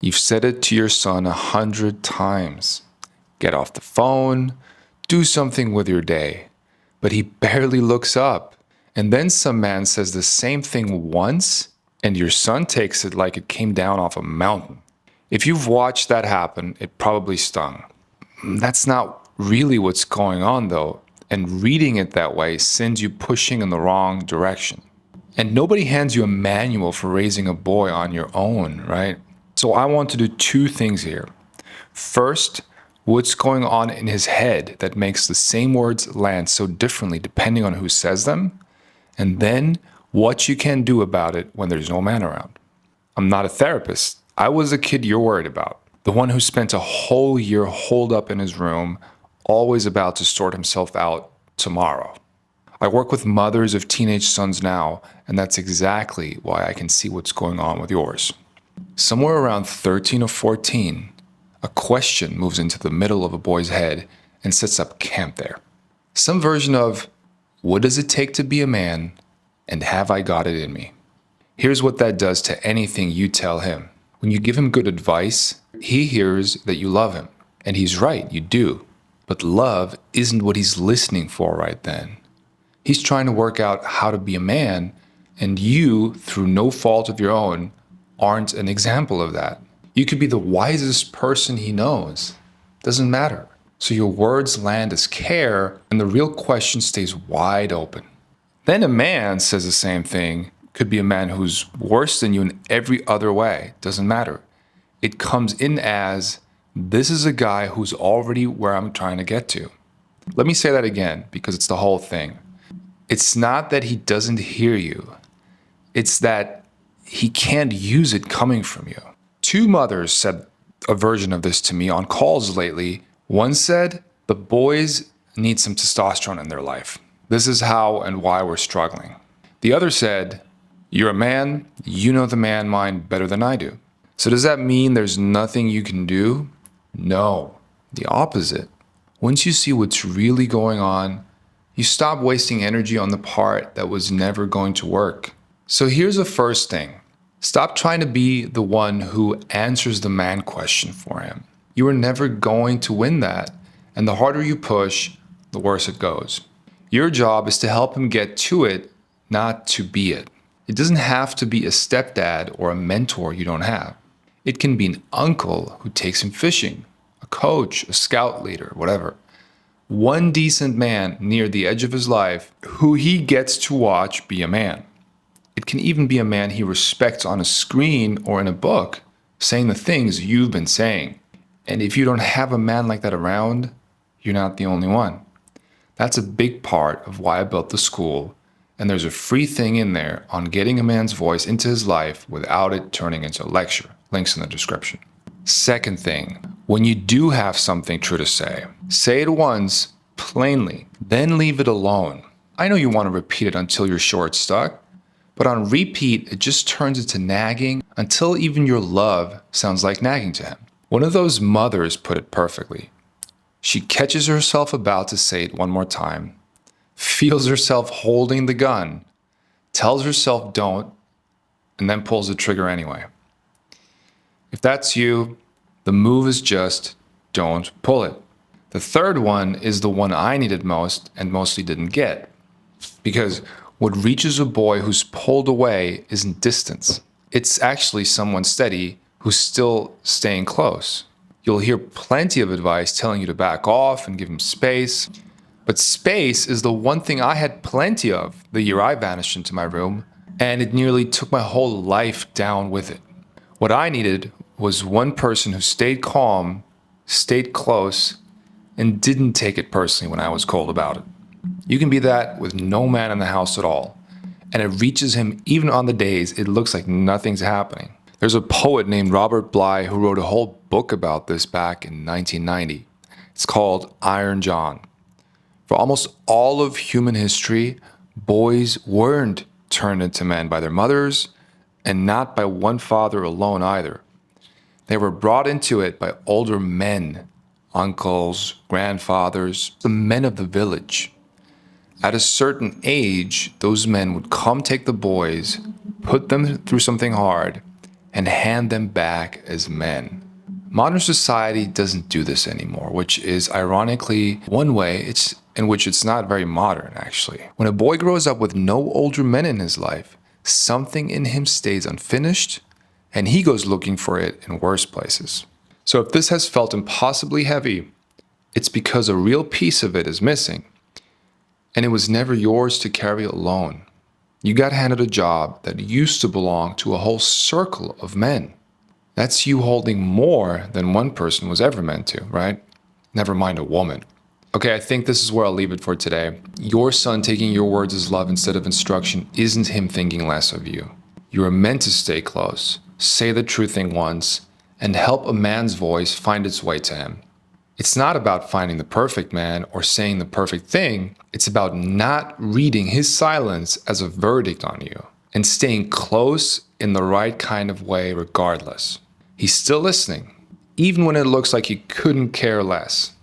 You've said it to your son 100 times. Get off the phone, do something with your day. But he barely looks up. And then some man says the same thing once, and your son takes it like it came down off a mountain. If you've watched that happen, it probably stung. That's not really what's going on, though, and reading it that way sends you pushing in the wrong direction. And nobody hands you a manual for raising a boy on your own, right? So I want to do two things here. First, what's going on in his head that makes the same words land so differently depending on who says them? And then, what you can do about it when there's no man around. I'm not a therapist. I was a kid you're worried about. The one who spent a whole year holed up in his room, always about to sort himself out tomorrow. I work with mothers of teenage sons now, and that's exactly why I can see what's going on with yours. Somewhere around 13 or 14, a question moves into the middle of a boy's head and sets up camp there. Some version of, what does it take to be a man, and have I got it in me? Here's what that does to anything you tell him. When you give him good advice, he hears that you love him. And he's right, you do. But love isn't what he's listening for right then. He's trying to work out how to be a man, and you, through no fault of your own, aren't an example of that. You could be the wisest person he knows. Doesn't matter. So your words land as care, and the real question stays wide open. Then a man says the same thing. Could be a man who's worse than you in every other way. Doesn't matter. It comes in as, this is a guy who's already where I'm trying to get to. Let me say that again, because it's the whole thing. It's not that he doesn't hear you. It's that he can't use it coming from you. Two mothers said a version of this to me on calls lately. One said, the boys need some testosterone in their life. This is how and why we're struggling. The other said, you're a man, you know the man mind better than I do. So does that mean there's nothing you can do? No, the opposite. Once you see what's really going on, you stop wasting energy on the part that was never going to work. So here's the first thing. Stop trying to be the one who answers the man question for him. You are never going to win that, and the harder you push, the worse it goes. Your job is to help him get to it, not to be it. It doesn't have to be a stepdad or a mentor you don't have. It can be an uncle who takes him fishing, a coach, a scout leader, whatever. One decent man near the edge of his life who he gets to watch be a man. It can even be a man he respects on a screen or in a book, saying the things you've been saying. And if you don't have a man like that around, you're not the only one. That's a big part of why I built the school, and there's a free thing in there on getting a man's voice into his life without it turning into a lecture. Links in the description. Second thing, when you do have something true to say it once, plainly, then leave it alone. I know you want to repeat it until you're sure it's stuck, but on repeat, it just turns into nagging until even your love sounds like nagging to him. One of those mothers put it perfectly. She catches herself about to say it one more time, feels herself holding the gun, tells herself don't, and then pulls the trigger anyway. If that's you, the move is just don't pull it. The third one is the one I needed most and mostly didn't get. Because what reaches a boy who's pulled away isn't distance. It's actually someone steady who's still staying close. You'll hear plenty of advice telling you to back off and give him space. But space is the one thing I had plenty of the year I vanished into my room, and it nearly took my whole life down with it. What I needed was one person who stayed calm, stayed close, and didn't take it personally when I was cold about it. You can be that with no man in the house at all, and it reaches him even on the days it looks like nothing's happening. There's a poet named Robert Bly who wrote a whole book about this back in 1990. It's called Iron John. For almost all of human history, boys weren't turned into men by their mothers, and not by one father alone either. They were brought into it by older men, uncles, grandfathers, the men of the village. At a certain age, those men would come take the boys, put them through something hard, and hand them back as men. Modern society doesn't do this anymore, which is ironically one way in which it's not very modern, actually. When a boy grows up with no older men in his life, something in him stays unfinished, and he goes looking for it in worse places. So if this has felt impossibly heavy, it's because a real piece of it is missing, and it was never yours to carry alone. You got handed a job that used to belong to a whole circle of men. That's you holding more than one person was ever meant to, right? Never mind a woman. Okay, I think this is where I'll leave it for today. Your son taking your words as love instead of instruction isn't him thinking less of you. You are meant to stay close, say the true thing once, and help a man's voice find its way to him. It's not about finding the perfect man or saying the perfect thing. It's about not reading his silence as a verdict on you and staying close in the right kind of way regardless. He's still listening, even when it looks like he couldn't care less.